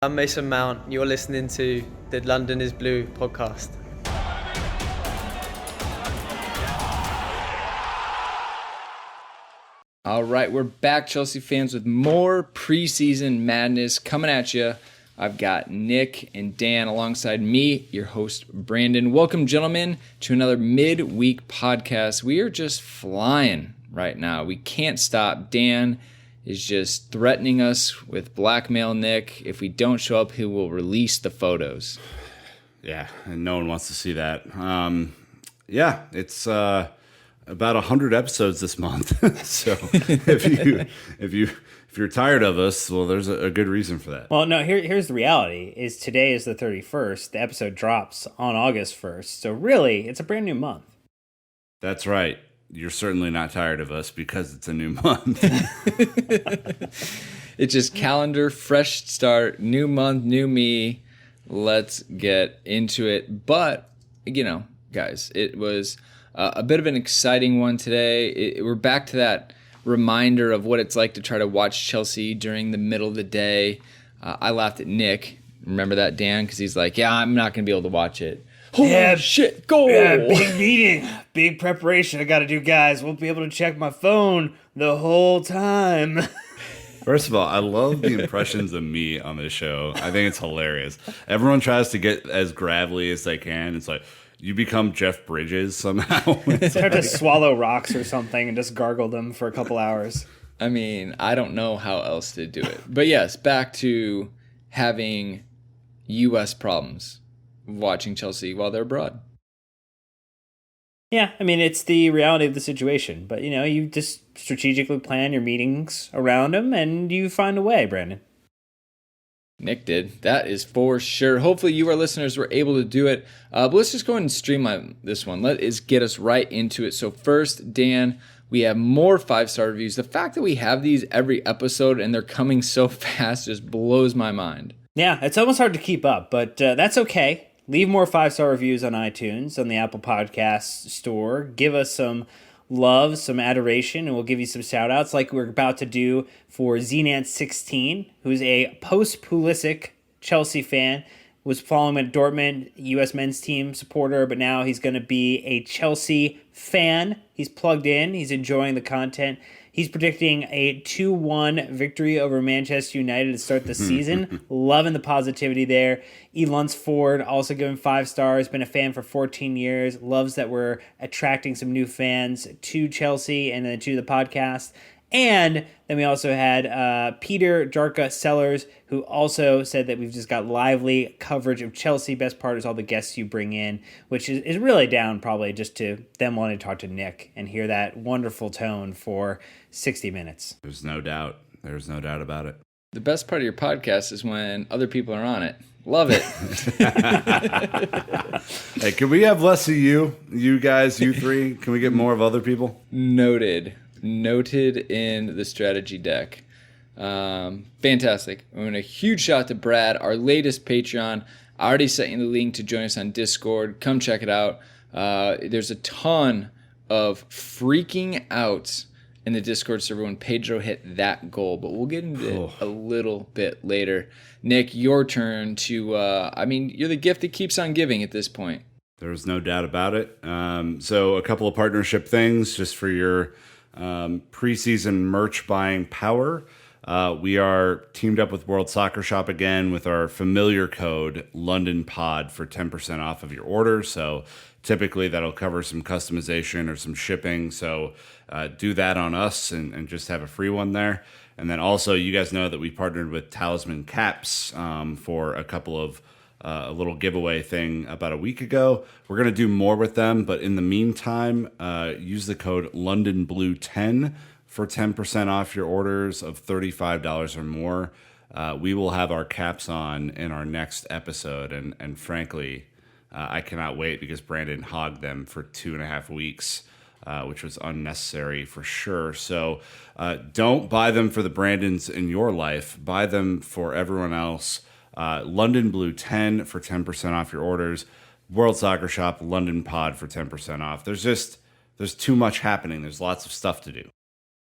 I'm Mason Mount. You're listening to the London is Blue podcast. All right, we're back, Chelsea fans, with more preseason madness coming at you. I've got Nick and Dan alongside me, your host, Brandon. Welcome, gentlemen, to another midweek podcast. We are just flying right now. We can't stop. Dan is just threatening us with blackmail, Nick. If we don't show up, he will release the photos. Yeah, and no one wants to see that. It's about 100 episodes this month. So if you're tired of us, well, there's a good reason for that. Well, no, here's the reality: is today is the 31st. The episode drops on August 1st. So really, it's a brand new month. That's right. You're certainly not tired of us because it's a new month. It's just calendar, fresh start, new month, new me. Let's get into it. But, guys, it was a bit of an exciting one today. We're back to that reminder of what it's like to try to watch Chelsea during the middle of the day. I laughed at Nick. Remember that, Dan? Because he's like, yeah, I'm not going to be able to watch it. Holy shit, goal! Yeah, big meeting, big preparation I got to do, guys. Won't be able to check my phone the whole time. First of all, I love the impressions of me on this show. I think it's hilarious. Everyone tries to get as gravelly as they can. It's like, you become Jeff Bridges somehow. Start to swallow rocks or something and just gargle them for a couple hours. I mean, I don't know how else to do it. But yes, back to having U.S. problems watching Chelsea while they're abroad. Yeah, I mean, it's the reality of the situation. But, you just strategically plan your meetings around them and you find a way, Brandon. Nick did. That is for sure. Hopefully you, our listeners, were able to do it. But let's just go ahead and streamline this one. Let's get us right into it. So first, Dan, we have more 5-star reviews. The fact that we have these every episode and they're coming so fast just blows my mind. Yeah, it's almost hard to keep up, but that's okay. Leave more 5-star reviews on iTunes, on the Apple Podcasts store. Give us some love, some adoration, and we'll give you some shout-outs like we're about to do for Zenant16, who's a post-Pulisic Chelsea fan, was following him at Dortmund, U.S. men's team supporter, but now he's going to be a Chelsea fan. He's plugged in. He's enjoying the content. He's predicting a 2-1 victory over Manchester United to start the season. Loving the positivity there. E. Lunsford also giving 5 stars. Been a fan for 14 years. Loves that we're attracting some new fans to Chelsea and then to the podcast. And then we also had Peter Jarka Sellers, who also said that we've just got lively coverage of Chelsea. Best part is all the guests you bring in, which is really down probably just to them wanting to talk to Nick and hear that wonderful tone for 60 minutes. There's no doubt. There's no doubt about it. The best part of your podcast is when other people are on it. Love it. Hey, can we have less of you? You guys, you three? Can we get more of other people? Noted in the strategy deck. Fantastic. And a huge shout out to Brad, our latest Patreon. I already sent you the link to join us on Discord. Come check it out. There's a ton of freaking out in the Discord server when Pedro hit that goal, but we'll get into it a little bit later. Nick, your turn to, you're the gift that keeps on giving at this point. There's no doubt about it. So a couple of partnership things just for your preseason merch buying power. We are teamed up with World Soccer Shop again with our familiar code LondonPod for 10% off of your order. So typically that'll cover some customization or some shipping. So do that on us and just have a free one there. And then also you guys know that we partnered with Talisman Caps for a couple of a little giveaway thing about a week ago. We're going to do more with them, but in the meantime, use the code LondonBlue10 for 10% off your orders of $35 or more. We will have our caps on in our next episode, and frankly, I cannot wait because Brandon hogged them for 2.5 weeks, which was unnecessary for sure. So don't buy them for the Brandons in your life. Buy them for everyone else. London Blue 10 for 10% off your orders. World Soccer Shop, London Pod for 10% off. There's too much happening. There's lots of stuff to do.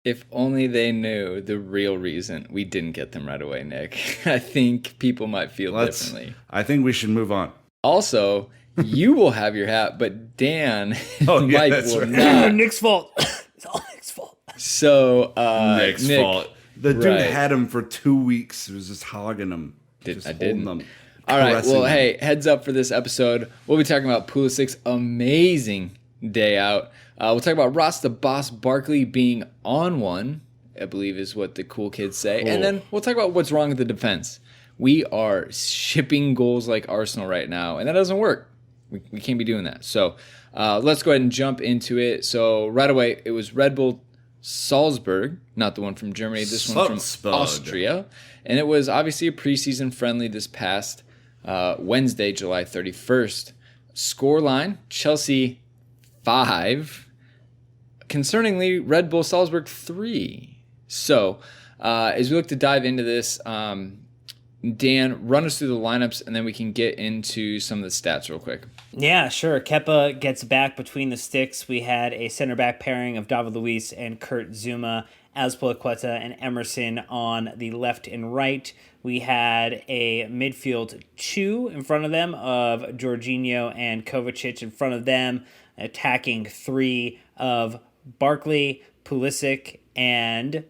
If only they knew the real reason we didn't get them right away, Nick. I think people might feel differently. I think we should move on. Also, you will have your hat, but Dan Oh, and yeah, Mike that's will right. not. Nick's fault. It's all Nick's fault. So, Nick's Nick, fault. The dude right. had him for 2 weeks. He was just hogging him. Just I holding didn't. them. All right. caressing Well, them. hey, heads up for this episode. We'll be talking about Pulisic's amazing day out. We'll talk about Ross the Boss Barkley being on one, I believe is what the cool kids say. Cool. And then we'll talk about what's wrong with the defense. We are shipping goals like Arsenal right now, and that doesn't work. We can't be doing that. So let's go ahead and jump into it. So right away, it was Red Bull Salzburg, not the one from Germany, this one from Salzburg. Austria. And it was obviously a preseason friendly this past Wednesday, July 31st. Scoreline, Chelsea 5. Concerningly, Red Bull Salzburg 3. So as we look to dive into this, Dan, run us through the lineups, and then we can get into some of the stats real quick. Yeah, sure. Kepa gets back between the sticks. We had a center back pairing of David Luiz and Kurt Zuma, Azpilicueta and Emerson on the left and right. We had a midfield 2 in front of them of Jorginho and Kovacic in front of them, attacking 3 of Barkley, Pulisic, and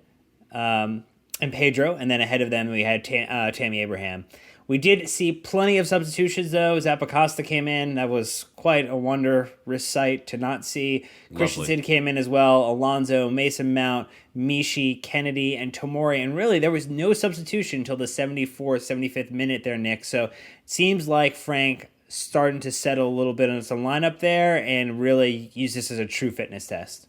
Pedro, and then ahead of them we had Tammy Abraham. We did see plenty of substitutions, though. Zappacosta came in. That was quite a wondrous sight to not see. Christensen came in as well. Alonso, Mason Mount, Mishi, Kennedy, and Tomori. And really, there was no substitution until the 74th, 75th minute there, Nick. So it seems like Frank starting to settle a little bit on some lineup there and really use this as a true fitness test.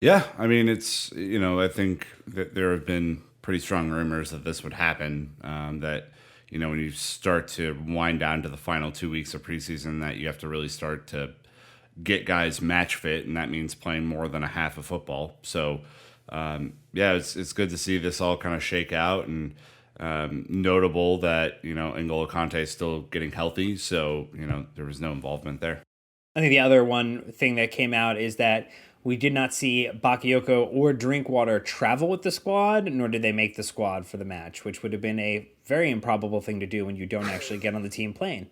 Yeah, I mean, it's, I think that there have been pretty strong rumors that this would happen, that, when you start to wind down to the final 2 weeks of preseason, that you have to really start to get guys match fit, and that means playing more than a half of football. So, it's good to see this all kind of shake out, and notable that, N'Golo Kante is still getting healthy, so, there was no involvement there. I think the other one thing that came out is that we did not see Bakayoko or Drinkwater travel with the squad, nor did they make the squad for the match, which would have been a very improbable thing to do when you don't actually get on the team playing.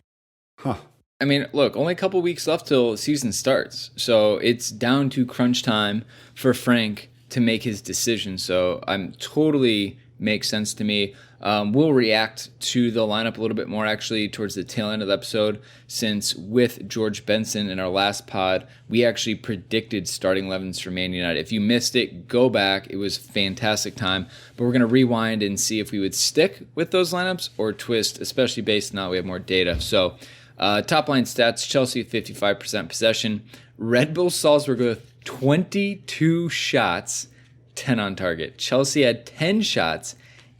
Huh. I mean, look, only a couple weeks left till the season starts. So it's down to crunch time for Frank to make his decision. So I'm totally makes sense to me. We'll react to the lineup a little bit more actually towards the tail end of the episode, since with George Benson in our last pod, we actually predicted starting 11s for Man United. If you missed it, go back. It was a fantastic time. But we're going to rewind and see if we would stick with those lineups or twist, especially based on how we have more data. So top line stats, Chelsea 55% possession. Red Bull Salzburg with 22 shots, 10 on target. Chelsea had 10 shots,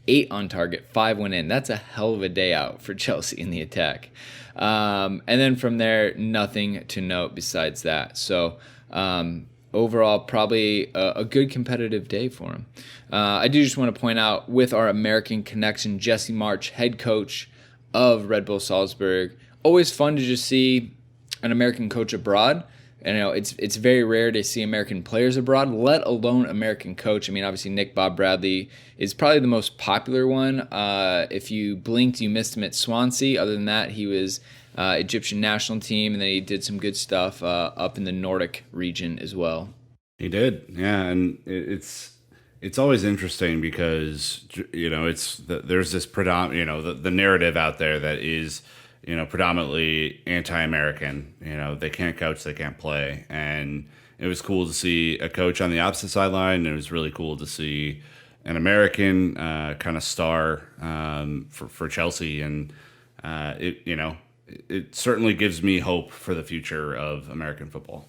8 on target, 5 went in. That's a hell of a day out for Chelsea in the attack. And then from there, nothing to note besides that. So overall, probably a good competitive day for him. I do just want to point out, with our American connection, Jesse March, head coach of Red Bull Salzburg, always fun to just see an American coach abroad. And it's very rare to see American players abroad, let alone American coach. I mean, obviously Nick Bob Bradley is probably the most popular one. If you blinked, you missed him at Swansea. Other than that, he was Egyptian national team, and then he did some good stuff up in the Nordic region as well. He did, yeah, and it's always interesting because there's this predominant the narrative out there that is predominantly anti-American. They can't coach, they can't play. And it was cool to see a coach on the opposite sideline. It was really cool to see an American kind of star for Chelsea. And it certainly gives me hope for the future of American football.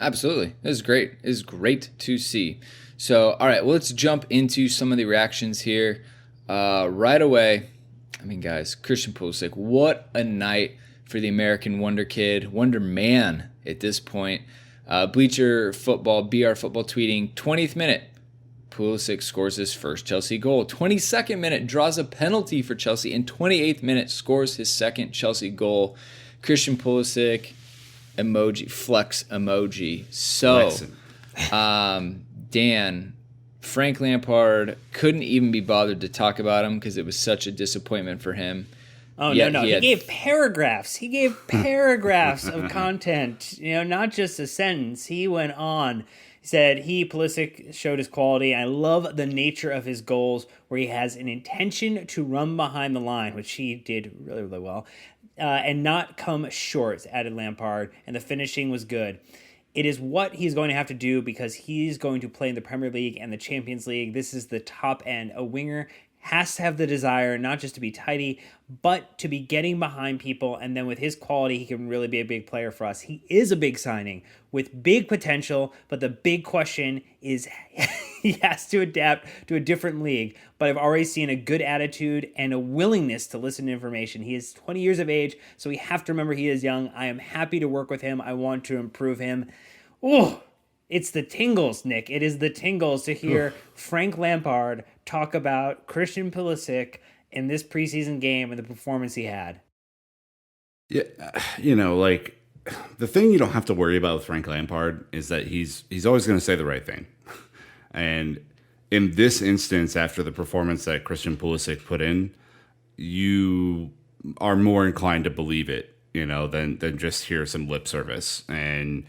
Absolutely. This is great. It's great to see. So, all right, well, let's jump into some of the reactions here right away. I mean, guys, Christian Pulisic, what a night for the American Wonder Kid, Wonder Man at this point. Bleacher Football, BR Football tweeting, 20th minute, Pulisic scores his first Chelsea goal. 22nd minute, draws a penalty for Chelsea, and 28th minute, scores his second Chelsea goal. Christian Pulisic, emoji, flex emoji. So, Dan, Frank Lampard couldn't even be bothered to talk about him because it was such a disappointment for him. Oh, no. He gave paragraphs. He gave paragraphs of content, not just a sentence. He went on. He said Pulisic showed his quality. I love the nature of his goals where he has an intention to run behind the line, which he did really, really well, and not come short, added Lampard, and the finishing was good. It is what he's going to have to do because he's going to play in the Premier League and the Champions League. This is the top end. A winger has to have the desire not just to be tidy, but to be getting behind people. And then with his quality, he can really be a big player for us. He is a big signing with big potential, but the big question is he has to adapt to a different league. But I've already seen a good attitude and a willingness to listen to information. He is 20 years of age, so we have to remember he is young. I am happy to work with him. I want to improve him. Oh, it's the tingles, Nick. It is the tingles to hear Frank Lampard talk about Christian Pulisic in this preseason game and the performance he had. Yeah, like the thing you don't have to worry about with Frank Lampard is that he's always going to say the right thing. And in this instance, after the performance that Christian Pulisic put in, you are more inclined to believe it, than just hear some lip service. And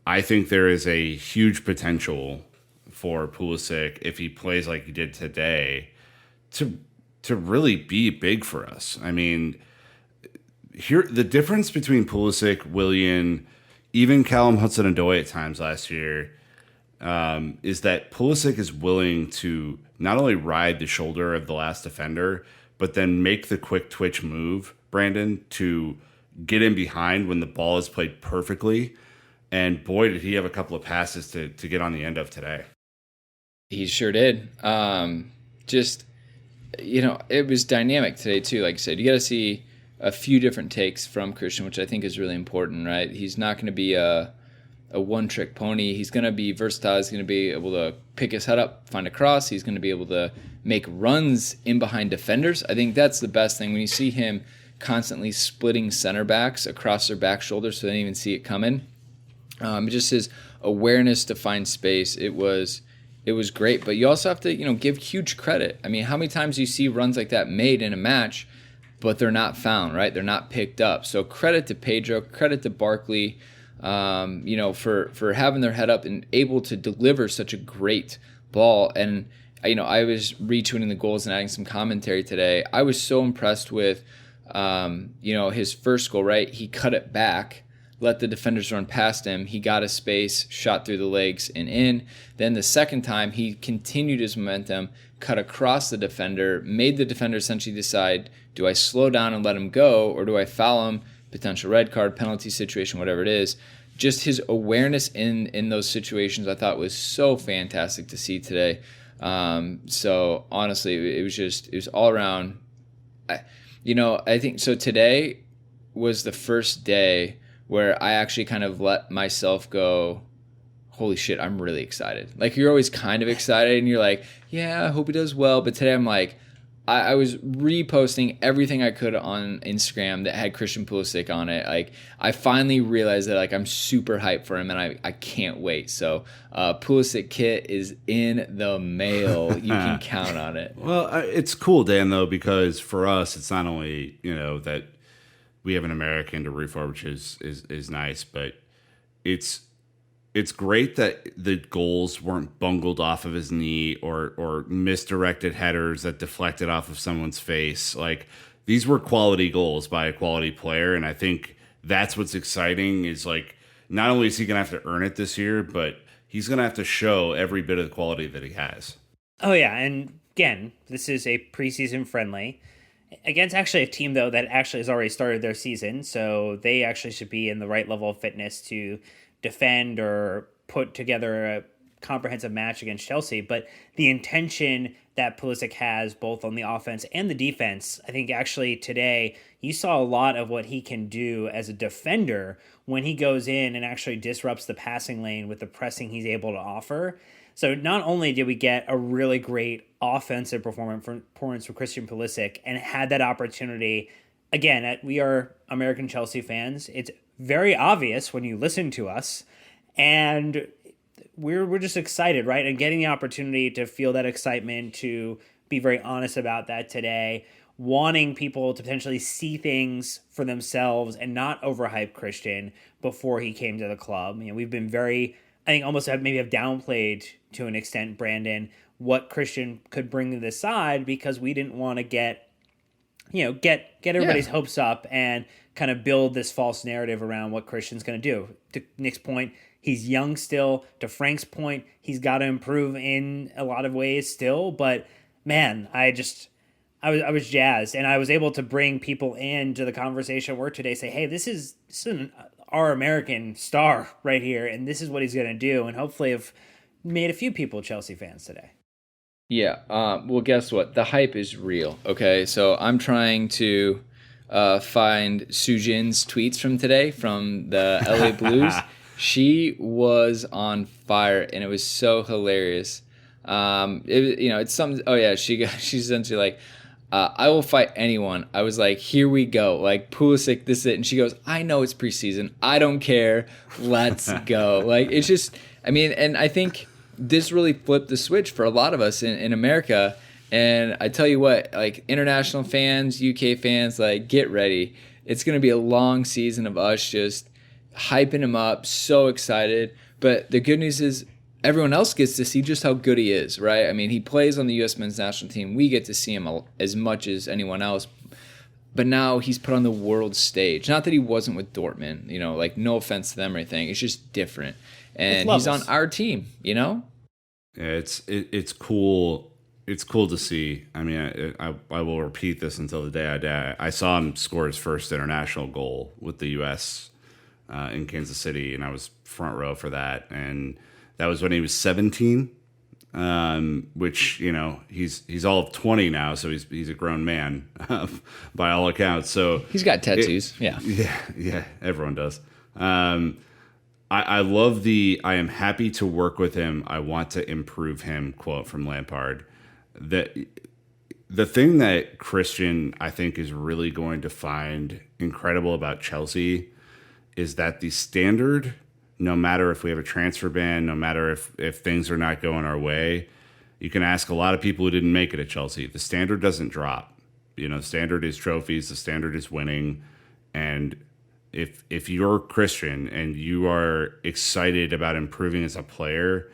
I think there is a huge potential for Pulisic, if he plays like he did today, to really be big for us. I mean, here the difference between Pulisic, Willian, even Callum Hudson-Odoi at times last year, is that Pulisic is willing to not only ride the shoulder of the last defender, but then make the quick twitch move, Brandon, to get in behind when the ball is played perfectly. And boy, did he have a couple of passes to get on the end of today. He sure did. It was dynamic today too. Like I said, you got to see a few different takes from Christian, which I think is really important, right? He's not going to be a one-trick pony. He's going to be versatile. He's going to be able to pick his head up, find a cross. He's going to be able to make runs in behind defenders. I think that's the best thing. When you see him constantly splitting center backs across their back shoulders so they didn't even see it coming, just his awareness to find space, it was great. But you also have to, give huge credit. I mean, how many times do you see runs like that made in a match, but they're not found, right? They're not picked up. So credit to Pedro, credit to Barkley, for having their head up and able to deliver such a great ball. And, I was retweeting the goals and adding some commentary today. I was so impressed with, his first goal, right? He cut it back, let the defenders run past him. He got a space, shot through the legs and in. Then the second time, he continued his momentum, cut across the defender, made the defender essentially decide, do I slow down and let him go, or do I foul him, potential red card, penalty situation, whatever it is. Just his awareness in those situations I thought was so fantastic to see today. So honestly, it was all around. I think so. Today was the first day where I actually kind of let myself go, holy shit, I'm really excited. Like, you're always kind of excited and you're like, yeah, I hope he does well. But today I'm like, I was reposting everything I could on Instagram that had Christian Pulisic on it. Like, I finally realized that, like, I'm super hyped for him and I can't wait. So Pulisic kit is in the mail. You can count on it. Well, it's cool, Dan, though, because for us, it's not only, that we have an American to root for, which is nice, but it's great that the goals weren't bungled off of his knee or misdirected headers that deflected off of someone's face. Like, these were quality goals by a quality player, and I think that's what's exciting is, like, not only is he going to have to earn it this year, but he's going to have to show every bit of the quality that he has. Oh, yeah, and again, this is a preseason friendly against actually a team, though, that actually has already started their season, so they actually should be in the right level of fitness to defend or put together a comprehensive match against Chelsea. But the intention that Pulisic has both on the offense and the defense, I think actually today you saw a lot of what he can do as a defender when he goes in and actually disrupts the passing lane with the pressing he's able to offer. So not only did we get a really great offensive performance for Christian Pulisic and had that opportunity, again, we are American Chelsea fans. It's very obvious when you listen to us. And we're just excited, right? And getting the opportunity to feel that excitement, to be very honest about that today, wanting people to potentially see things for themselves and not overhype Christian before he came to the club. We've been very, I think almost maybe have downplayed to an extent, Brandon, what Christian could bring to this side because we didn't want to get everybody's hopes up and kind of build this false narrative around what Christian's going to do. To Nick's point, he's young still. To Frank's point, he's got to improve in a lot of ways still. But man, I was jazzed, and I was able to bring people into the conversation at work today. Say, hey, this is our American star right here, and this is what he's going to do. And hopefully, have made a few people Chelsea fans today. Yeah. Well, guess what? The hype is real. Okay, so I'm trying to find Sujin's tweets from today from the LA Blues. She was on fire, and it was so hilarious. It's something. Oh yeah, she's essentially like, I will fight anyone. I was like, here we go. Like Pulisic, this is it. And she goes, I know it's preseason. I don't care. Let's go. Like it's just. I mean, and I think this really flipped the switch for a lot of us in America. And I tell you what, like international fans, UK fans, like get ready. It's going to be a long season of us just hyping him up, so excited. But the good news is everyone else gets to see just how good he is, right? I mean, he plays on the U.S. men's national team. We get to see him as much as anyone else. But now he's put on the world stage. Not that he wasn't with Dortmund, like no offense to them or anything. It's just different. And he's on our team, Yeah, it's cool. It's cool to see. I mean, I will repeat this until the day I die. I saw him score his first international goal with the U.S. In Kansas City, and I was front row for that. And that was when he was 17, which he's all of 20 now, so he's a grown man by all accounts. So he's got tattoos. Yeah, everyone does. I love I am happy to work with him. I want to improve him quote from Lampard. The thing that Christian, I think, is really going to find incredible about Chelsea is that the standard, no matter if we have a transfer ban, no matter if things are not going our way, you can ask a lot of people who didn't make it at Chelsea. The standard doesn't drop. The standard is trophies. The standard is winning. And if you're Christian and you are excited about improving as a player,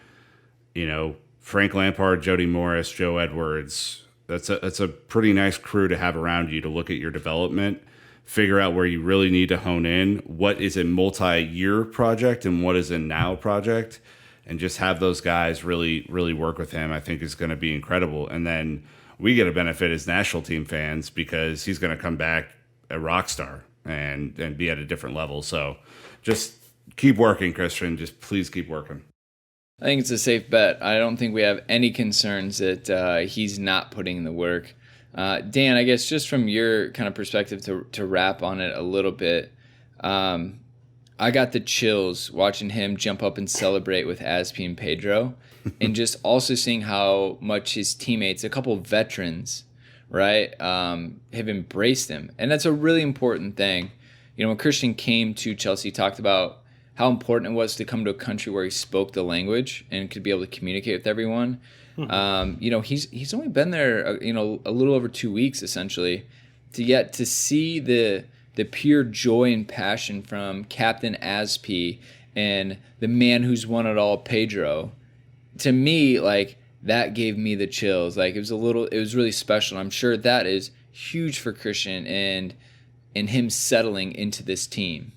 Frank Lampard, Jody Morris, Joe Edwards, that's a pretty nice crew to have around you to look at your development, figure out where you really need to hone in, what is a multi-year project and what is a now project, and just have those guys really, really work with him, I think is going to be incredible. And then we get a benefit as national team fans because he's going to come back a rock star and be at a different level. So just keep working, Christian. Just please keep working. I think it's a safe bet. I don't think we have any concerns that he's not putting in the work. Dan, I guess just from your kind of perspective to wrap on it a little bit, I got the chills watching him jump up and celebrate with Aspi and Pedro, and just also seeing how much his teammates, a couple of veterans, right, have embraced him. And that's a really important thing. When Christian came to Chelsea, he talked about how important it was to come to a country where he spoke the language and could be able to communicate with everyone. He's only been there, a little over 2 weeks essentially, to see the pure joy and passion from Captain Aspi and the man who's won it all, Pedro. To me, like that gave me the chills. Like it was really special. I'm sure that is huge for Christian and him settling into this team.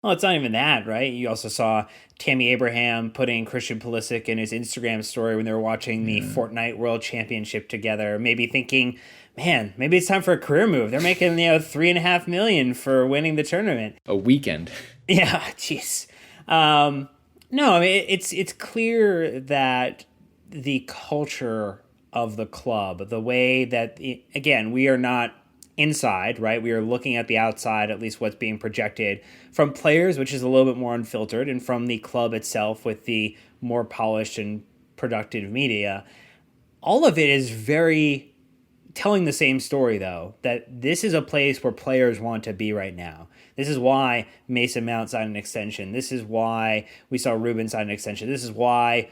Well, it's not even that, right? You also saw Tammy Abraham putting Christian Pulisic in his Instagram story when they were watching the Fortnite World Championship together, maybe thinking, man, maybe it's time for a career move. They're making $3.5 million for winning the tournament. A weekend. Yeah, jeez. No, I mean it's clear that the culture of the club, the way that again, we are not inside, right? We are looking at the outside, at least what's being projected from players, which is a little bit more unfiltered, and from the club itself with the more polished and productive media. All of it is very telling the same story, though, that this is a place where players want to be right now. This is why Mason Mount signed an extension. This is why we saw Ruben sign an extension. This is why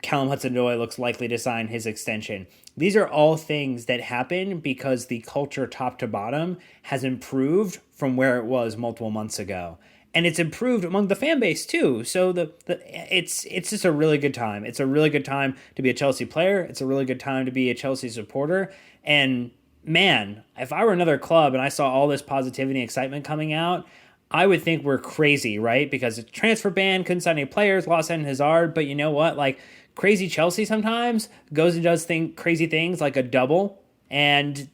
Callum Hudson-Odoi looks likely to sign his extension. These are all things that happen because the culture top to bottom has improved from where it was multiple months ago. And it's improved among the fan base too. So it's just a really good time. It's a really good time to be a Chelsea player. It's a really good time to be a Chelsea supporter. And man, if I were another club and I saw all this positivity and excitement coming out, I would think we're crazy, right? Because the transfer ban, couldn't sign any players, lost Eden Hazard. But you know what? Like, crazy Chelsea sometimes goes and does crazy things like a double. And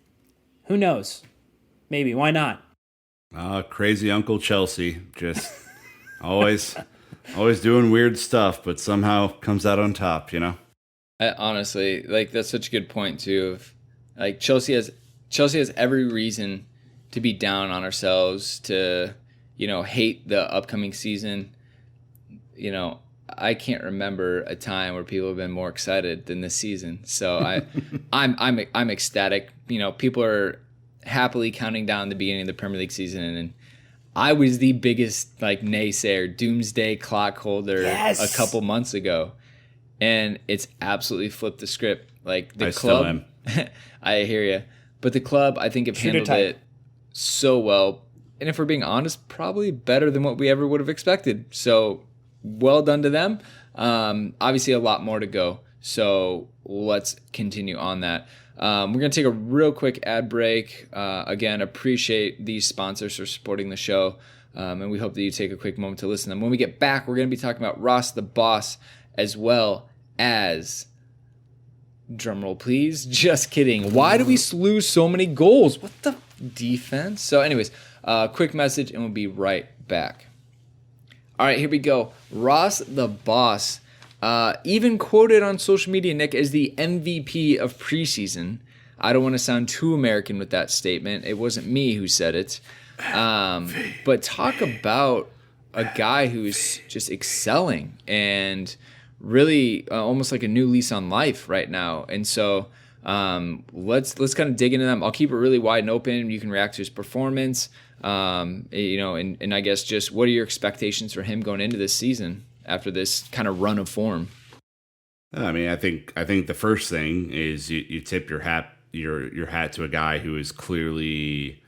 who knows? Maybe. Why not? Crazy Uncle Chelsea. Just always doing weird stuff, but somehow comes out on top, you know? Honestly, like, that's such a good point, too. Of, like, Chelsea has every reason to be down on ourselves, to, hate the upcoming season. I can't remember a time where people have been more excited than this season. So I'm ecstatic. People are happily counting down the beginning of the Premier League season, and I was the biggest naysayer, doomsday clock holder a couple months ago, and it's absolutely flipped the script. Like, the club, still am. I hear you, but the club, I think, have handled it so well, and if we're being honest, probably better than what we ever would have expected. So well done to them. Obviously a lot more to go, so let's continue on that. We're going to take a real quick ad break. Again, appreciate these sponsors for supporting the show, and we hope that you take a quick moment to listen to them. When we get back, we're going to be talking about Ross the Boss, as well as, drumroll please, just kidding, why do we lose so many goals? What the defense? So anyways, quick message, and we'll be right back. All right, here we go. Ross the Boss, even quoted on social media, Nick, as the MVP of preseason. I don't want to sound too American with that statement. It wasn't me who said it. But talk about a guy who's just excelling and really almost like a new lease on life right now. And so let's kind of dig into them. I'll keep it really wide and open. You can react to his performance. And I guess just what are your expectations for him going into this season after this kind of run of form? I mean, I think the first thing is you tip your hat to a guy who is clearly,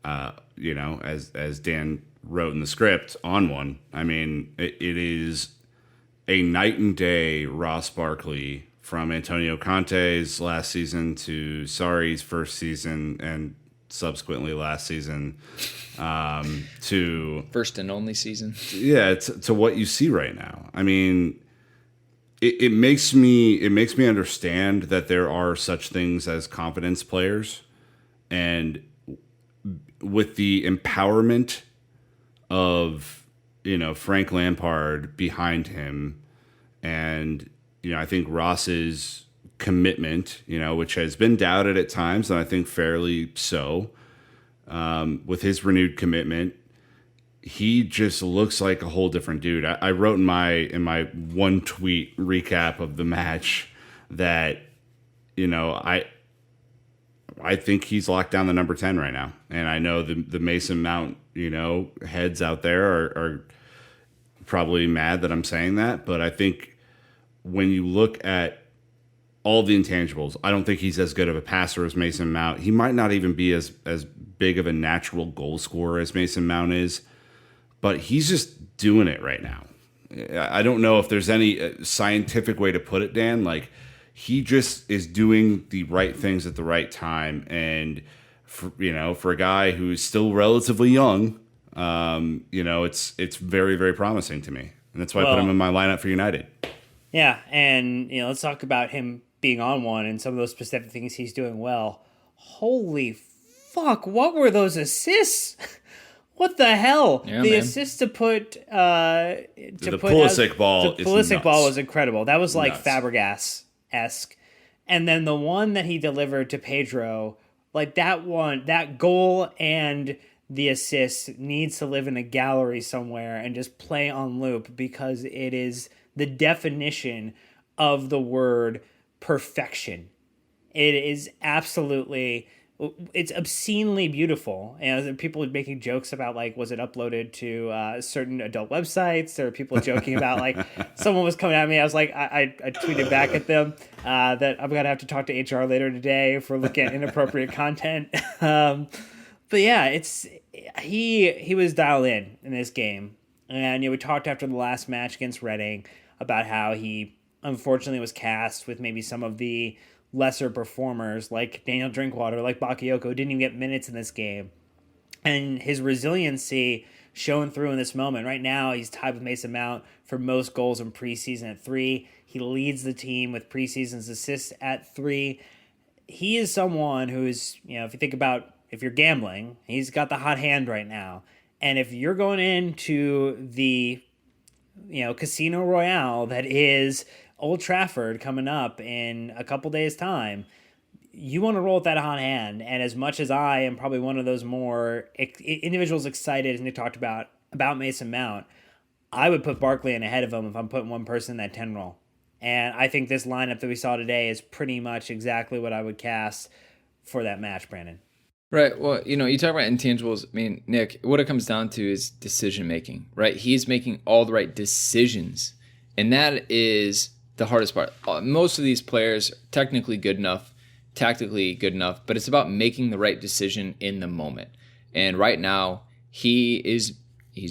as Dan wrote in the script, on one. I mean, it is a night and day Ross Barkley from Antonio Conte's last season to Sarri's first season and subsequently last season, to first and only season. Yeah, to what you see right now. I mean, it makes me understand that there are such things as confidence players, and with the empowerment of Frank Lampard behind him, and I think Ross's commitment, which has been doubted at times, and I think fairly so, with his renewed commitment, he just looks like a whole different dude. I wrote in my one tweet recap of the match that, I think he's locked down the number 10 right now. And I know the Mason Mount, heads out there are probably mad that I'm saying that, but I think when you look at all the intangibles, I don't think he's as good of a passer as Mason Mount. He might not even be as big of a natural goal scorer as Mason Mount is, but he's just doing it right now. I don't know if there's any scientific way to put it, Dan. Like, he just is doing the right things at the right time, and for a guy who's still relatively young, it's very, very promising to me, and that's why I put him in my lineup for United. Yeah, and let's talk about him being on one and some of those specific things he's doing well. Holy fuck, what were those assists? What the hell? Yeah, the man. assist to put the Pulisic ball. The Pulisic ball was incredible. That was like Nuts. Fabregas-esque. And then the one that he delivered to Pedro, like that goal and the assist needs to live in a gallery somewhere and just play on loop, because it is the definition of the word perfection. It is absolutely, it's obscenely beautiful. And people are making jokes about, like, was it uploaded to certain adult websites? There are people joking about, like, someone was coming at me. I was like, I tweeted back at them that I'm going to have to talk to HR later today if we're looking at inappropriate content. But yeah, he was dialed in this game. And, we talked after the last match against Reading about how he unfortunately was cast with maybe some of the lesser performers like Daniel Drinkwater, like Bakayoko, didn't even get minutes in this game. And his resiliency shown through in this moment. Right now, he's tied with Mason Mount for most goals in preseason at 3. He leads the team with preseason's assists at 3. He is someone who is, if you think about, if you're gambling, he's got the hot hand right now. And if you're going into the, Casino Royale that is Old Trafford coming up in a couple days' time, you want to roll with that hot hand. And as much as I am probably one of those more individuals excited, as Nick talked about Mason Mount, I would put Barkley in ahead of him if I'm putting one person in that 10 role. And I think this lineup that we saw today is pretty much exactly what I would cast for that match, Brandon. Right. Well, you talk about intangibles. I mean, Nick, what it comes down to is decision making, right? He's making all the right decisions. And that is the hardest part. Most of these players are technically good enough, tactically good enough, but it's about making the right decision in the moment. And right now, he's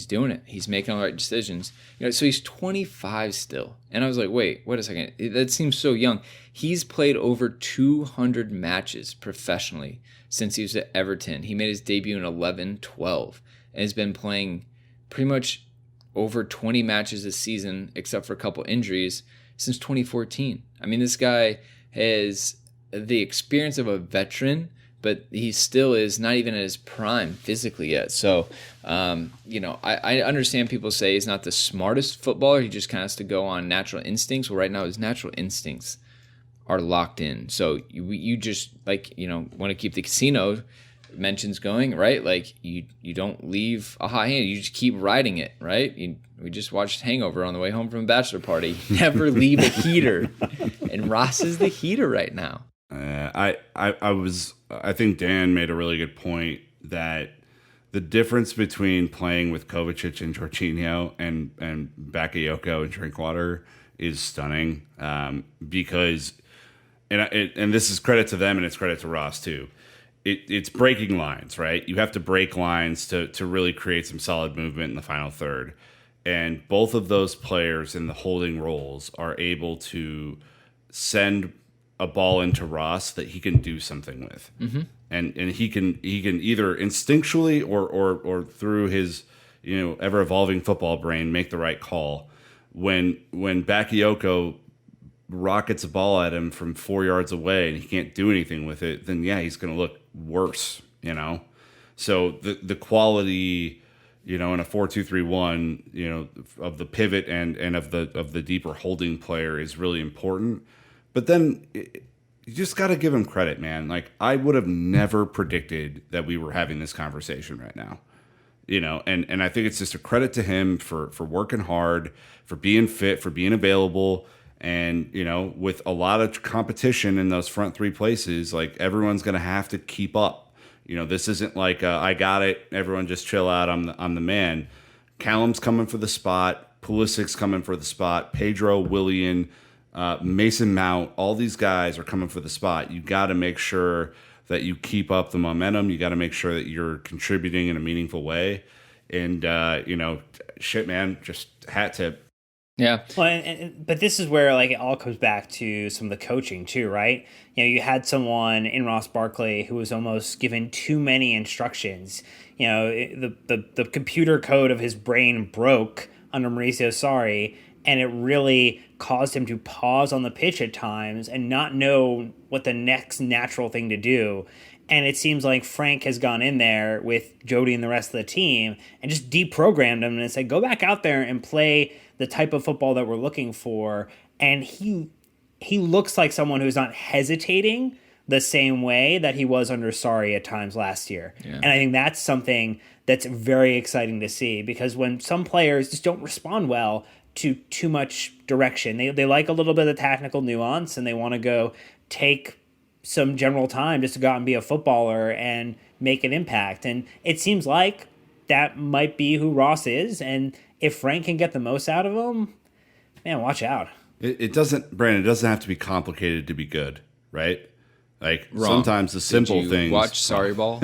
doing it. He's making all the right decisions. So he's 25 still. And I was like, wait a second. That seems so young. He's played over 200 matches professionally since he was at Everton. He made his debut in 11-12 and has been playing pretty much over 20 matches this season, except for a couple injuries, since 2014. I mean, this guy has the experience of a veteran, but he still is not even at his prime physically yet. So, I understand people say he's not the smartest footballer. He just kind of has to go on natural instincts. Well, right now his natural instincts are locked in. So you just, want to keep the casino mentions going, right? Like you don't leave a hot hand. You just keep riding it, right? We just watched Hangover on the way home from a bachelor party. Never leave a heater. And Ross is the heater right now. I think Dan made a really good point that the difference between playing with Kovacic and Jorginho and Bakayoko and Drinkwater is stunning, because and this is credit to them and it's credit to Ross too. It's breaking lines, right? You have to break lines to really create some solid movement in the final third. And both of those players in the holding roles are able to send a ball into Ross that he can do something with. Mm-hmm. And he can either instinctually or through his ever evolving football brain make the right call. When Bakayoko rockets a ball at him from 4 yards away and he can't do anything with it, then he's going to look worse, So the quality, in a 4-2-3-1, of the pivot and of the deeper holding player is really important. But then you just got to give him credit, man. Like, I would have never predicted that we were having this conversation right now. And I think it's just a credit to him for working hard, for being fit, for being available. And, with a lot of competition in those front three places, like, everyone's going to have to keep up. This isn't like, I got it, everyone just chill out, I'm the man. Callum's coming for the spot. Pulisic's coming for the spot. Pedro, Willian, Mason Mount, all these guys are coming for the spot. You got to make sure that you keep up the momentum. You got to make sure that you're contributing in a meaningful way. And, shit, man, just hat tip. Yeah. Well, but this is where, like, it all comes back to some of the coaching too, right? You had someone in Ross Barkley who was almost given too many instructions. The computer code of his brain broke under Mauricio Sarri, and it really caused him to pause on the pitch at times and not know what the next natural thing to do. And it seems like Frank has gone in there with Jody and the rest of the team and just deprogrammed him and said, go back out there and play the type of football that we're looking for. And he looks like someone who's not hesitating the same way that he was under Sarri at times last year. Yeah. And I think that's something that's very exciting to see, because when some players just don't respond well to too much direction, they like a little bit of technical nuance and they want to go take some general time just to go out and be a footballer and make an impact. And it seems like that might be who Ross is. And if Frank can get the most out of him, man, watch out. It doesn't, Brandon, it doesn't have to be complicated to be good, right? Like Wrong. sometimes the simple things. Watch Sorry Ball.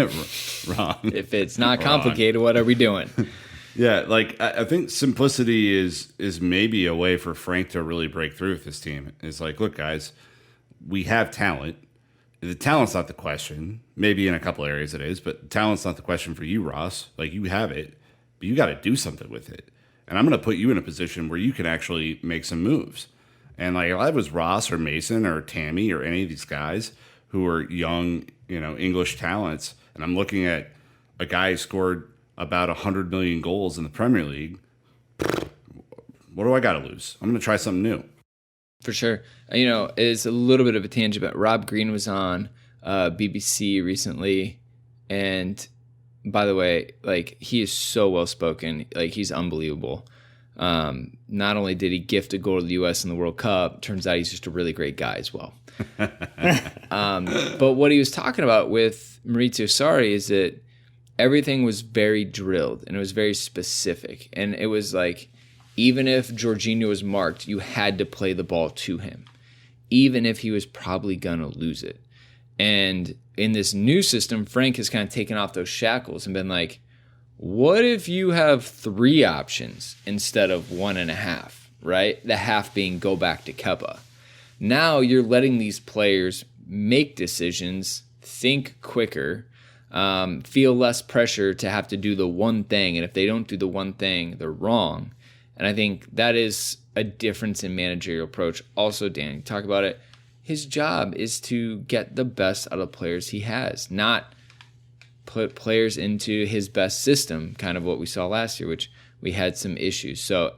Wrong. If it's not complicated, what are we doing? Yeah, like I think simplicity is maybe a way for Frank to really break through with his team. It's like, look, guys, we have talent. The talent's not the question. Maybe in a couple areas it is, but talent's not the question for you, Ross. Like, you have it, but you got to do something with it. And I'm going to put you in a position where you can actually make some moves. And like, if I was Ross or Mason or Tammy or any of these guys who are young, English talents, and I'm looking at a guy who scored about 100 million goals in the Premier League, what do I got to lose? I'm going to try something new. For sure. It's a little bit of a tangent, but Rob Green was on BBC recently. And by the way, like, he is so well spoken. Like, he's unbelievable. Not only did he gift a goal to the U.S. in the World Cup, turns out he's just a really great guy as well. But what he was talking about with Maurizio Sarri is that everything was very drilled and it was very specific. And it was like, even if Jorginho was marked, you had to play the ball to him, even if he was probably going to lose it. And in this new system, Frank has kind of taken off those shackles and been like, what if you have 3 options instead of 1.5, right? The half being go back to Kepa. Now you're letting these players make decisions, think quicker, feel less pressure to have to do the one thing. And if they don't do the one thing, they're wrong. And I think that is a difference in managerial approach. Also, Dan, you talk about it. His job is to get the best out of players he has, not put players into his best system, kind of what we saw last year, which we had some issues. So,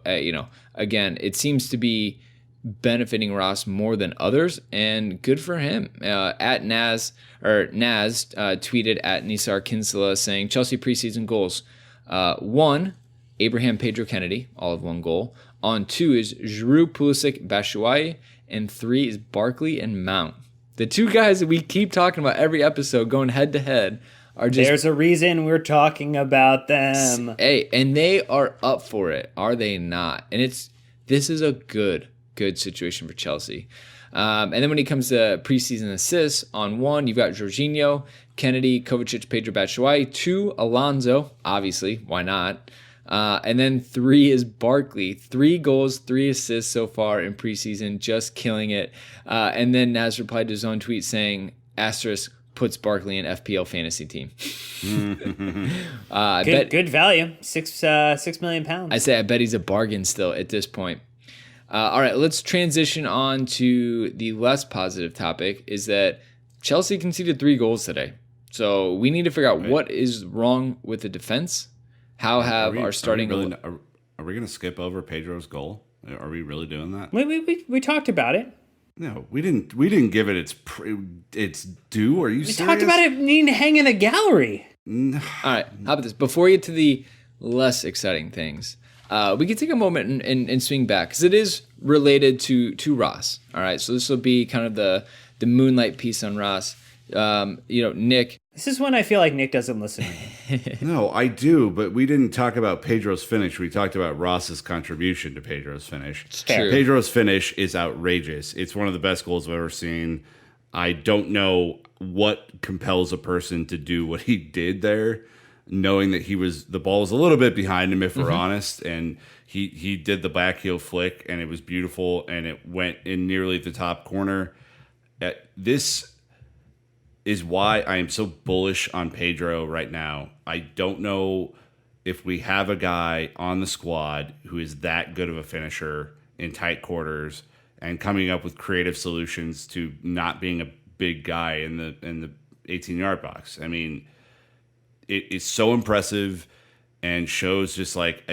again, it seems to be benefiting Ross more than others, and good for him. At Naz tweeted at Nisar Kinsella saying Chelsea preseason goals. 1, Abraham Pedro Kennedy, all of 1 goal. On 2 is Giroud, Pulisic, Batshuayi, and 3 is Barkley and Mount. The 2 guys that we keep talking about every episode going head to head are just... There's a reason we're talking about them. Hey, and they are up for it, are they not? And this is a good situation for Chelsea. And then when it comes to preseason assists, on 1, you've got Jorginho, Kennedy, Kovacic, Pedro, Batshuayi. 2, Alonso, obviously, why not? And then 3 is Barkley. 3 goals, 3 assists so far in preseason, just killing it. And then Naz replied to his own tweet saying, asterisk, puts Barkley in FPL fantasy team. Good value, £6 million. I bet he's a bargain still at this point. All right, let's transition on to the less positive topic, is that Chelsea conceded 3 goals today. So we need to figure out what is wrong with the defense. How have our starting... Are we going to skip over Pedro's goal? Are we really doing that? We talked about it. No, we didn't. We didn't give it its due. Are you serious? We talked about it needing to hang in a gallery. All right, how about this? Before we get to the less exciting things, we can take a moment and swing back, because it is related to Ross. All right, so this will be kind of the moonlight piece on Ross. Nick. This is when I feel like Nick doesn't listen to me. No, I do, but we didn't talk about Pedro's finish. We talked about Ross's contribution to Pedro's finish. It's true. Pedro's finish is outrageous. It's one of the best goals I've ever seen. I don't know what compels a person to do what he did there, knowing that the ball was a little bit behind him, if we're honest, and he did the back heel flick, and it was beautiful, and it went in nearly the top corner. This is why I am so bullish on Pedro right now. I don't know if we have a guy on the squad who is that good of a finisher in tight quarters and coming up with creative solutions to not being a big guy in the 18-yard box. I mean, it is so impressive and shows just like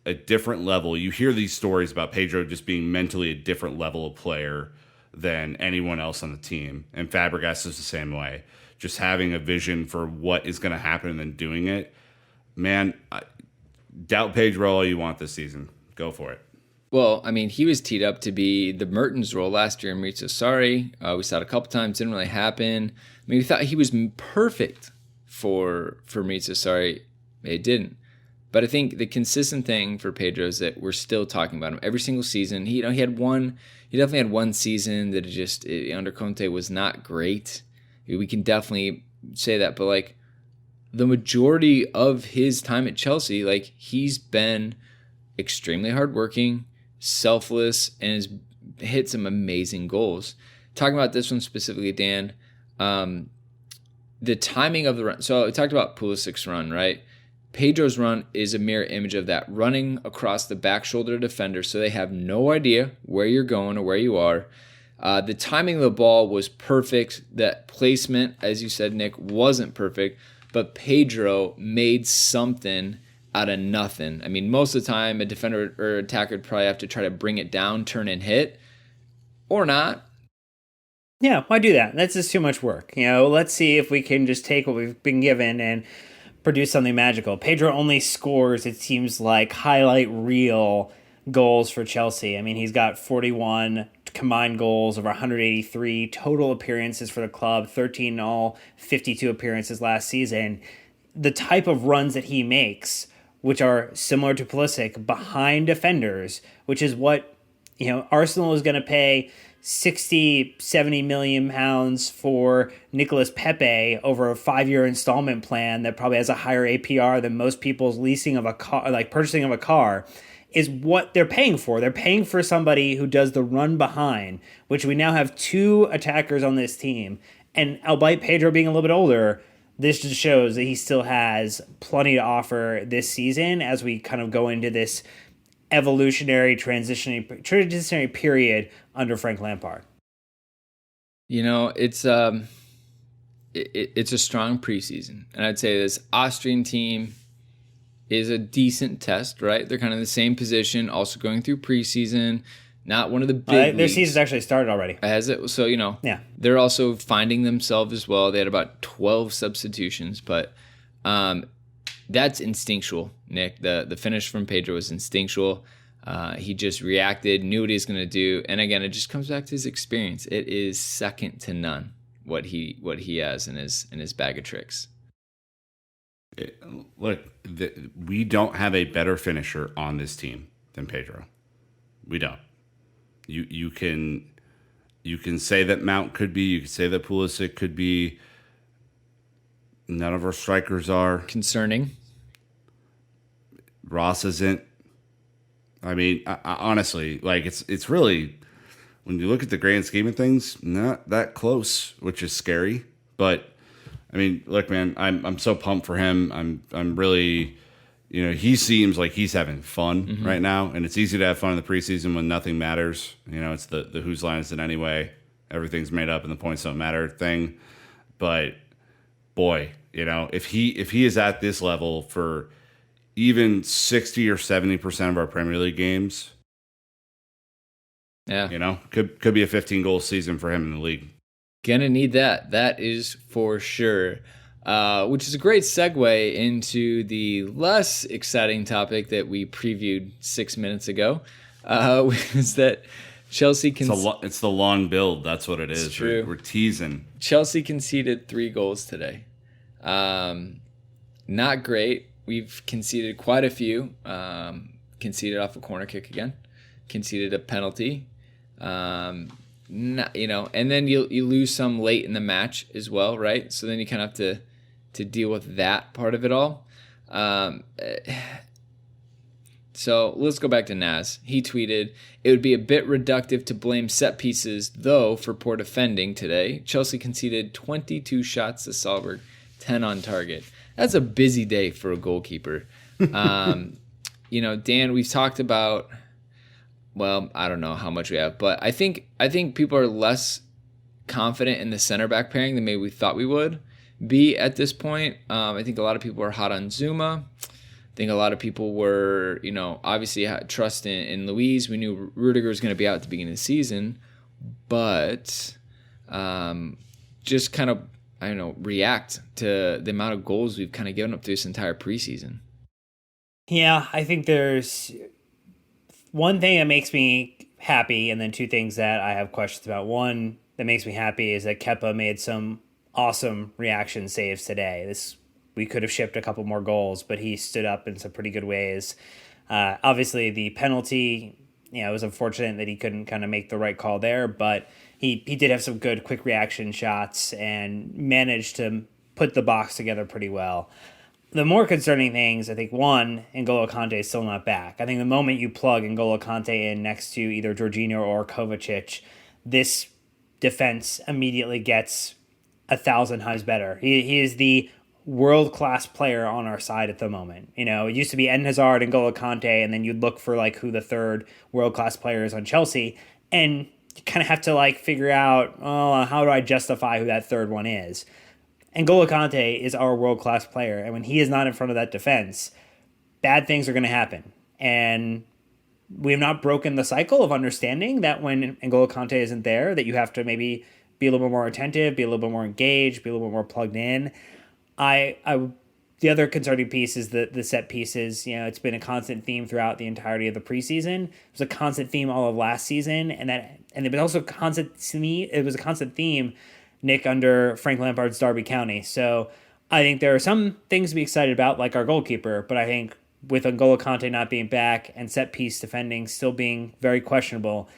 a different level. You hear these stories about Pedro just being mentally a different level of player than anyone else on the team. And Fabregas is the same way. Just having a vision for what is going to happen and then doing it. Man, doubt Pedro all you want this season. Go for it. Well, I mean, he was teed up to be the Mertens role last year in Maurizio Sarri. We saw it a couple times, didn't really happen. I mean, we thought he was perfect for Maurizio Sarri. It didn't. But I think the consistent thing for Pedro is that we're still talking about him every single season. He definitely had one season that under Conte was not great. We can definitely say that, but like the majority of his time at Chelsea, like he's been extremely hardworking, selfless, and has hit some amazing goals. Talking about this one specifically, Dan, the timing of the run. So we talked about Pulisic's run, right? Pedro's run is a mirror image of that, running across the back shoulder of defender so they have no idea where you're going or where you are. The timing of the ball was perfect. That placement, as you said, Nick, wasn't perfect, but Pedro made something out of nothing. I mean, most of the time, a defender or attacker would probably have to try to bring it down, turn and hit, or not. Yeah, why do that? That's just too much work. Let's see if we can just take what we've been given and produce something magical. Pedro only scores, it seems like, highlight reel goals for Chelsea. I mean, he's got 41 combined goals over 183 total appearances for the club, 13 in all, 52 appearances last season. The type of runs that he makes, which are similar to Pulisic, behind defenders, which is what Arsenal is going to pay 60, 70 million pounds for Nicolas Pepe over a 5-year installment plan that probably has a higher APR than most people's leasing of a car, like purchasing of a car, is what they're paying for. They're paying for somebody who does the run behind, which we now have 2 attackers on this team. And albeit Pedro being a little bit older, this just shows that he still has plenty to offer this season as we kind of go into this evolutionary transitionary period under Frank Lampard. It's a strong preseason, and I'd say this Austrian team is a decent test, right? They're kind of in the same position, also going through preseason. Not one of the big their season's actually started already. Has it? So, yeah. They're also finding themselves as well. They had about 12 substitutions, but that's instinctual, Nick. The finish from Pedro was instinctual. He just reacted, knew what he was going to do. And again, it just comes back to his experience. It is second to none what he has in his bag of tricks. We don't have a better finisher on this team than Pedro. We don't. You can say that Mount could be. You can say that Pulisic could be. None of our strikers are concerning. Ross isn't. I mean, honestly, like it's really, when you look at the grand scheme of things, not that close, which is scary. But I mean, look, man, I'm so pumped for him. I'm really, he seems like he's having fun right now, and it's easy to have fun in the preseason when nothing matters. It's the whose line is it anyway? Everything's made up and the points don't matter thing. But boy, if he is at this level for even 60 or 70% of our Premier League games, yeah, could be a 15-goal season for him in the league. Gonna need that. That is for sure. Which is a great segue into the less exciting topic that we previewed 6 minutes ago, is that Chelsea it's the long build. That's what it is. It's true. We're teasing. Chelsea conceded 3 goals today. Not great. We've conceded quite a few. Conceded off a corner kick again. Conceded a penalty. And then you lose some late in the match as well, right? So then you kind of have to deal with that part of it all. So let's go back to Naz. He tweeted, "It would be a bit reductive to blame set pieces, though, for poor defending today. Chelsea conceded 22 shots to Salzburg, 10 on target." That's a busy day for a goalkeeper. Dan, we've talked about, well, I don't know how much we have, but I think people are less confident in the center back pairing than maybe we thought we would be at this point. I think a lot of people are hot on Zuma. I think a lot of people were, obviously trust in Luiz. We knew Rudiger was going to be out at the beginning of the season, but just kind of, react to the amount of goals we've kind of given up through this entire preseason. Yeah, I think there's one thing that makes me happy, and then two things that I have questions about. One that makes me happy is that Kepa made some awesome reaction saves today. We could have shipped a couple more goals, but he stood up in some pretty good ways. Obviously, the penalty, it was unfortunate that he couldn't kind of make the right call there, but he did have some good quick reaction shots and managed to put the box together pretty well. The more concerning things, I think, one, N'Golo Kante is still not back. I think the moment you plug N'Golo Kante in next to either Jorginho or Kovacic, this defense immediately gets 1,000 times better. He is the world-class player on our side at the moment. It used to be Eden Hazard and N'Golo Kante, and then you'd look for who the third world-class player is on Chelsea, and you kind of have to figure out, how do I justify who that third one is? N'Golo Kante is our world-class player, and when he is not in front of that defense, bad things are going to happen. And we have not broken the cycle of understanding that when N'Golo Kante isn't there, that you have to maybe be a little bit more attentive, be a little bit more engaged, be a little bit more plugged in. The other concerning piece is the set pieces. It's been a constant theme throughout the entirety of the preseason. It was a constant theme all of last season, and it was also a constant theme, Nick, under Frank Lampard's Derby County. So I think there are some things to be excited about, like our goalkeeper, but I think with N'Golo Kante not being back and set piece defending still being very questionable,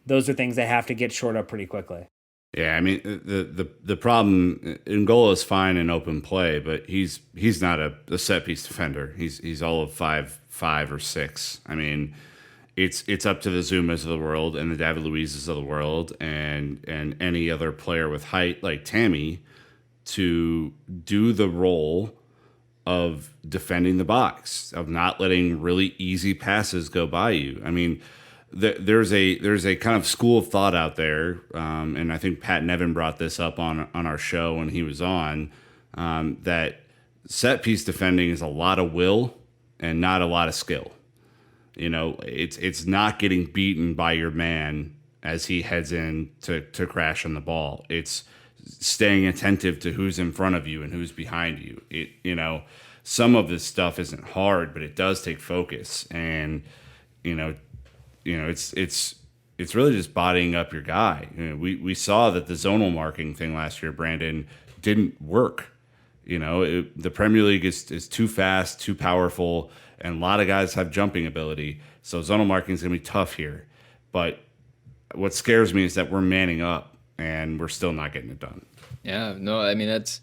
those are things that have to get shored up pretty quickly. Yeah, I mean the problem, N'Golo is fine in open play, but he's not a set piece defender. He's all of five or six. I mean, it's up to the Zumas of the world and the David Luizes of the world and any other player with height like Tammy to do the role of defending the box, of not letting really easy passes go by you. I mean, there's a kind of school of thought out there, and I think Pat Nevin brought this up on our show when he was on, that set piece defending is a lot of will and not a lot of skill. It's not getting beaten by your man as he heads in to crash on the ball. It's staying attentive to who's in front of you and who's behind you. Some of this stuff isn't hard, but it does take focus, and it's really just bodying up your guy. We saw that the zonal marking thing last year, Brandon, didn't work. The Premier League is too fast, too powerful, and a lot of guys have jumping ability. So zonal marking is going to be tough here. But what scares me is that we're manning up and we're still not getting it done. Yeah, no, I mean, that's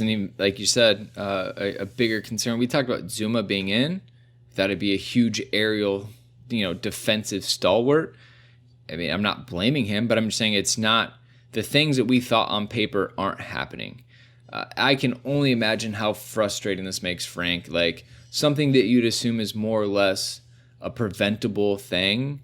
an even, like you said, a bigger concern. We talked about Zuma being in. That'd be a huge aerial, defensive stalwart. I mean, I'm not blaming him, but I'm just saying it's not, the things that we thought on paper aren't happening. I can only imagine how frustrating this makes Frank. Something that you'd assume is more or less a preventable thing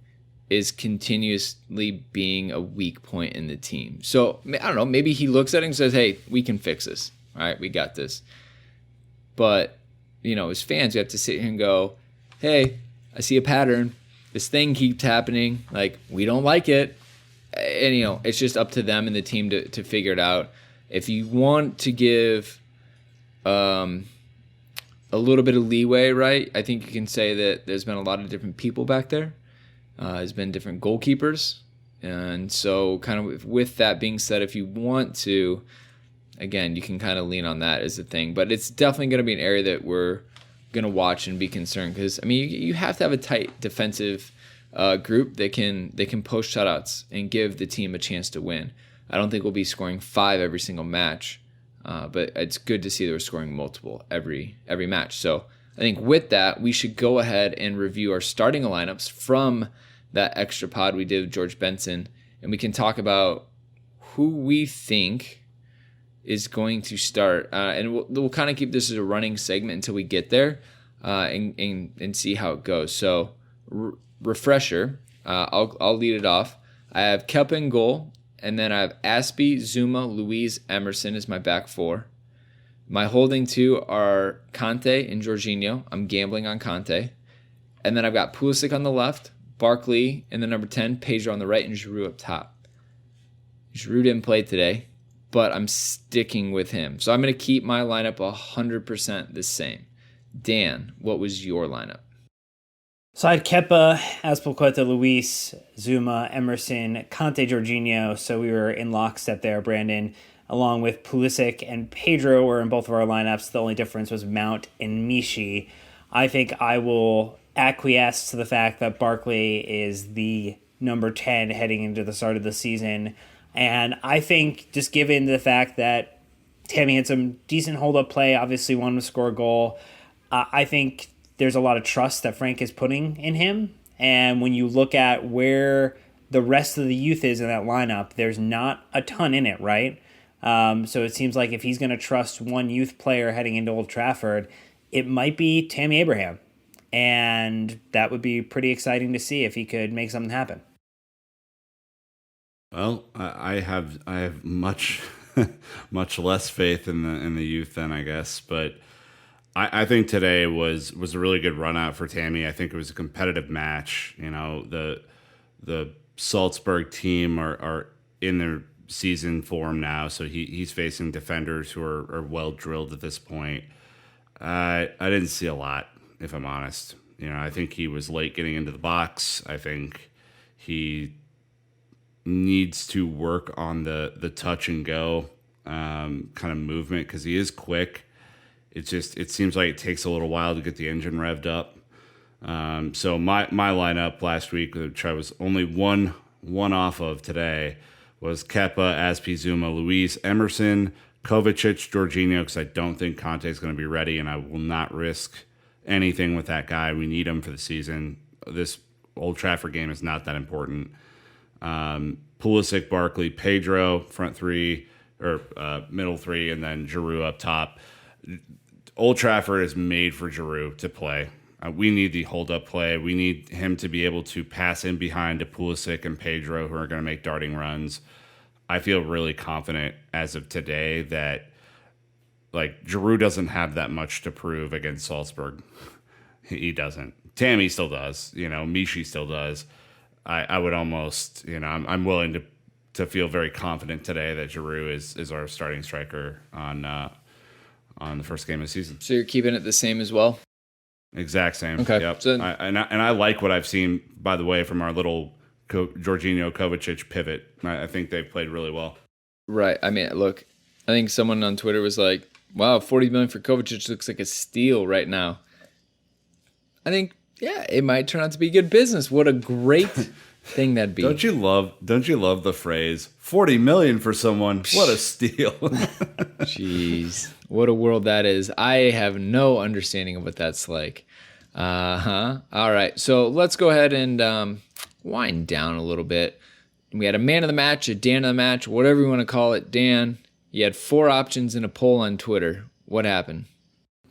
is continuously being a weak point in the team. So, I don't know, maybe he looks at it and says, hey, we can fix this. All right, we got this. But, as fans, you have to sit here and go, hey, I see a pattern. This thing keeps happening. We don't like it. And, it's just up to them and the team to figure it out. If you want to give a little bit of leeway, right, I think you can say that there's been a lot of different people back there. There's been different goalkeepers. And so kind of with that being said, if you want to, again, you can kind of lean on that as a thing. But it's definitely going to be an area that we're going to watch and be concerned because, I mean, you have to have a tight defensive group that can post shutouts and give the team a chance to win. I don't think we'll be scoring 5 every single match, but it's good to see that we're scoring multiple every match. So I think with that, we should go ahead and review our starting lineups from that extra pod we did with George Benson, and we can talk about who we think is going to start. And we'll kind of keep this as a running segment until we get there and see how it goes. So refresher, I'll lead it off. I have Kepa in goal, and then I have Aspie, Zuma, Luiz, Emerson as my back four. My holding two are Kante and Jorginho. I'm gambling on Kante. And then I've got Pulisic on the left, Barkley in the number 10, Pedro on the right, and Giroud up top. Giroud didn't play today, but I'm sticking with him. So I'm going to keep my lineup 100% the same. Dan, what was your lineup? So I had Kepa, Azpilicueta, Luis, Zuma, Emerson, Conte, Jorginho. So we were in lockstep there, Brandon, along with Pulisic and Pedro were in both of our lineups. The only difference was Mount and Mishi. I think I will acquiesce to the fact that Barkley is the number 10 heading into the start of the season. And I think just given the fact that Tammy had some decent hold-up play, obviously wanted to score a goal, I think there's a lot of trust that Frank is putting in him. And when you look at where the rest of the youth is in that lineup, there's not a ton in it, right? So it seems like if he's going to trust one youth player heading into Old Trafford, it might be Tammy Abraham. And that would be pretty exciting to see if he could make something happen. Well, I have much much less faith in the youth than I guess, but I think today was a really good run out for Tammy. I think it was a competitive match. You know, the Salzburg team are in their season form now, so he's facing defenders who are well drilled at this point. I didn't see a lot, if I'm honest. You know, I think he was late getting into the box. I think he needs to work on the touch and go kind of movement because he is quick. It seems like it takes a little while to get the engine revved up. So my lineup last week, which I was only one off of today, was Kepa, Aspi, Zuma, Luis, Emerson, Kovacic, Jorginho, because I don't think Conte is going to be ready, and I will not risk anything with that guy. We need him for the season. This Old Trafford game is not that important. Pulisic, Barkley, Pedro, front three, or middle three, and then Giroud up top. Old Trafford is made for Giroud to play. We need the hold-up play. We need him to be able to pass in behind to Pulisic and Pedro, who are going to make darting runs. I feel really confident as of today that like Giroud doesn't have that much to prove against Salzburg. He doesn't. Tammy still does. You know, Mishi still does. I would almost, you know, I'm willing to feel very confident today that Giroud is our starting striker on the first game of the season. So you're keeping it the same as well? Exact same. Okay. Yep. So, I like what I've seen, by the way, from our little Jorginho Kovacic pivot. I think they've played really well. Right. I mean, look, I think someone on Twitter was like, wow, 40 million for Kovacic looks like a steal right now. I think, yeah, it might turn out to be good business. What a great thing that'd be. Don't you love the phrase 40 million for someone? What a steal. Jeez. What a world that is. I have no understanding of what that's like. All right. So let's go ahead and wind down a little bit. We had a man of the match, a Dan of the match, whatever you want to call it. Dan, you had 4 options in a poll on Twitter. What happened?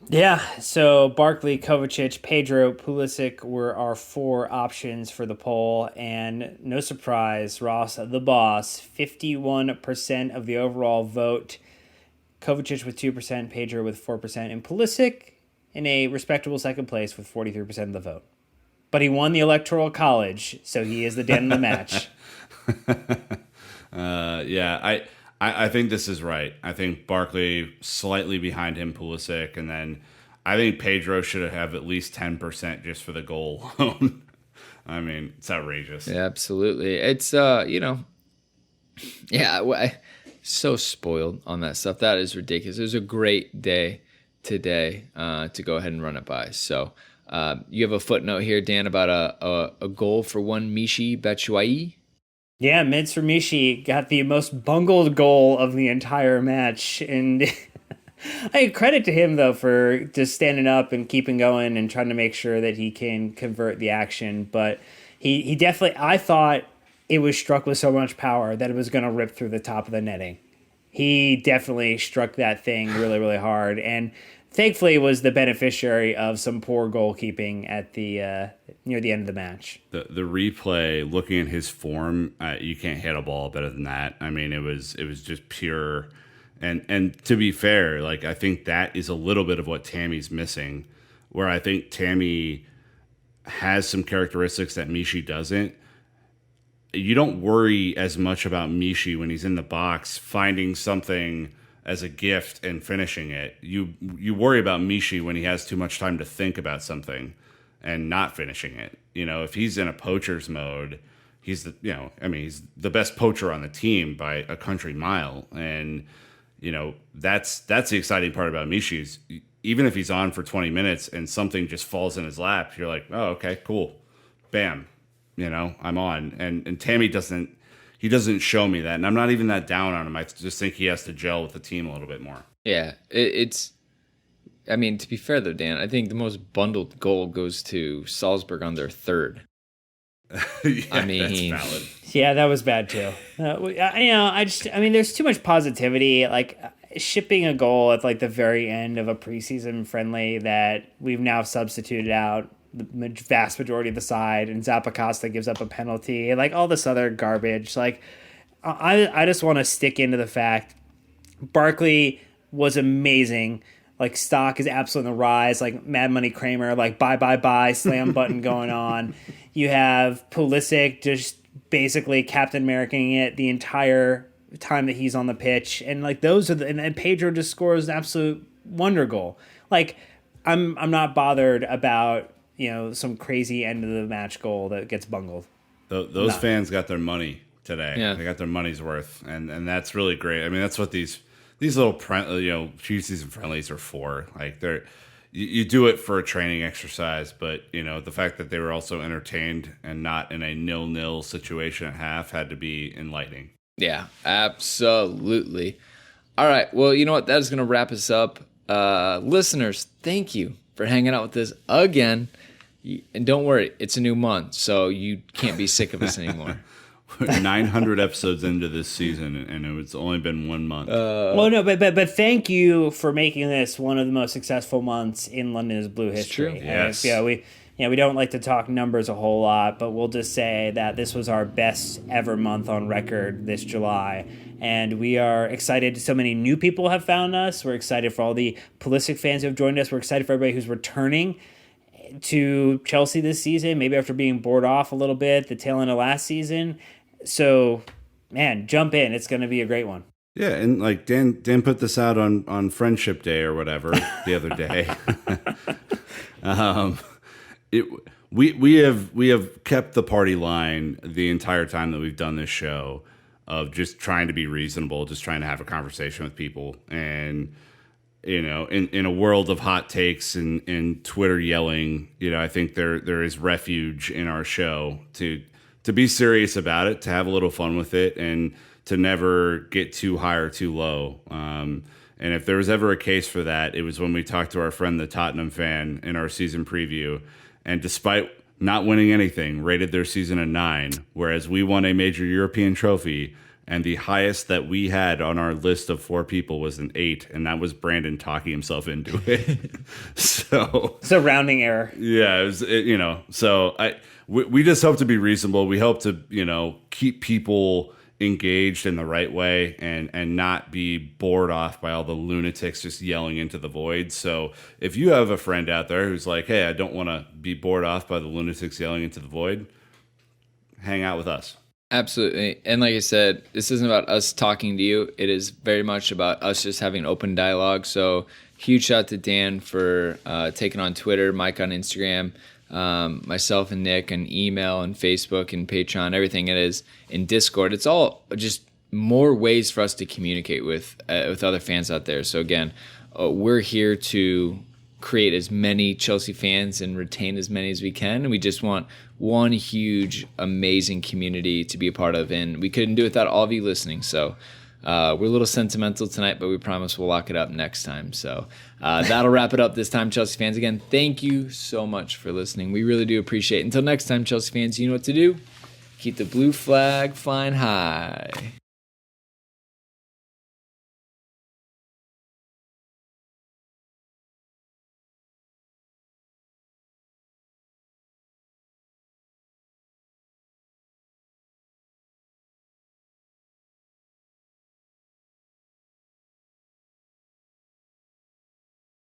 Yeah, so Barkley, Kovacic, Pedro, Pulisic were our 4 options for the poll, and no surprise, Ross, the boss, 51% of the overall vote, Kovacic with 2%, Pedro with 4%, and Pulisic in a respectable second place with 43% of the vote. But he won the Electoral College, so he is the Dan of the match. Yeah, I think this is right. I think Barkley slightly behind him, Pulisic, and then I think Pedro should have at least 10% just for the goal alone. I mean, it's outrageous. Yeah, absolutely. It's, so spoiled on that stuff. That is ridiculous. It was a great day today to go ahead and run it by. So you have a footnote here, Dan, about a goal for one Mishi Batshuayi. Yeah, Mids for Mishi got the most bungled goal of the entire match. And I credit to him, though, for just standing up and keeping going and trying to make sure that he can convert the action. But he definitely, I thought it was struck with so much power that it was going to rip through the top of the netting. He definitely struck that thing really, really hard. And thankfully was the beneficiary of some poor goalkeeping at the near the end of the match. The replay, looking at his form, you can't hit a ball better than that. I mean, it was just pure. And to be fair, like I think that is a little bit of what Tammy's missing, where I think Tammy has some characteristics that Mishi doesn't. You don't worry as much about Mishi when he's in the box finding something as a gift and finishing it. You worry about Mishi when he has too much time to think about something. and not finishing it. If he's in a poacher's mode, he's he's the best poacher on the team by a country mile. And, that's the exciting part about Mishi. Even if he's on for 20 minutes and something just falls in his lap, you're like, oh, okay, cool. Bam. I'm on. And Tammy doesn't show me that. And I'm not even that down on him. I just think he has to gel with the team a little bit more. Yeah, to be fair though, Dan, I think the most bundled goal goes to Salzburg on their third. That's valid. Yeah, that was bad too. There's too much positivity. Like shipping a goal at like the very end of a preseason friendly that we've now substituted out the vast majority of the side, and Zappacosta gives up a penalty, and like all this other garbage. Like, I just want to stick into the fact Barkley was amazing. Like, stock is absolutely on the rise. Like, Mad Money Kramer, like, buy, slam button going on. You have Pulisic just basically Captain Americaing it the entire time that he's on the pitch. And, like, those are and Pedro just scores an absolute wonder goal. Like, I'm not bothered about, some crazy end of the match goal that gets bungled. Those fans got their money today. Yeah. They got their money's worth. And that's really great. I mean, that's what these little preseason friendlies are for. Like, you do it for a training exercise, but the fact that they were also entertained and not in a 0-0 situation at half had to be enlightening. Yeah, absolutely. All right, well, you know what? That is going to wrap us up. Listeners, thank you for hanging out with us again. And don't worry, it's a new month, so you can't be sick of us anymore. 900 episodes into this season, and it's only been 1 month. But thank you for making this one of the most successful months in London is Blue history. It's true. Yes. We don't like to talk numbers a whole lot, but we'll just say that this was our best ever month on record this July. And we are excited. So many new people have found us. We're excited for all the Pulisic fans who have joined us. We're excited for everybody who's returning to Chelsea this season, maybe after being bored off a little bit the tail end of last season. So, man, jump in. It's going to be a great one. Yeah, and like Dan put this out on Friendship Day or whatever the other day. We have kept the party line the entire time that we've done this show of just trying to be reasonable, just trying to have a conversation with people. And, in a world of hot takes and Twitter yelling, I think there is refuge in our show to be serious about it, to have a little fun with it, and to never get too high or too low. And if there was ever a case for that, it was when we talked to our friend, the Tottenham fan, in our season preview. And despite not winning anything, rated their season a 9, whereas we won a major European trophy, and the highest that we had on our list of 4 people was an 8, and that was Brandon talking himself into it. So it's a rounding error. Yeah, it was, so we just hope to be reasonable. We hope to, keep people engaged in the right way and not be bored off by all the lunatics just yelling into the void. So if you have a friend out there who's like, hey, I don't want to be bored off by the lunatics yelling into the void, hang out with us. Absolutely. And like I said, this isn't about us talking to you. It is very much about us just having open dialogue. So huge shout out to Dan for taking on Twitter, Mike on Instagram, myself and Nick on email and Facebook and Patreon, everything it is in Discord. It's all just more ways for us to communicate with other fans out there. So again, we're here to create as many Chelsea fans and retain as many as we can. And we just want one huge, amazing community to be a part of. And we couldn't do it without all of you listening. So we're a little sentimental tonight, but we promise we'll lock it up next time. So that'll wrap it up this time, Chelsea fans. Again, thank you so much for listening. We really do appreciate it. Until next time, Chelsea fans, you know what to do. Keep the blue flag flying high.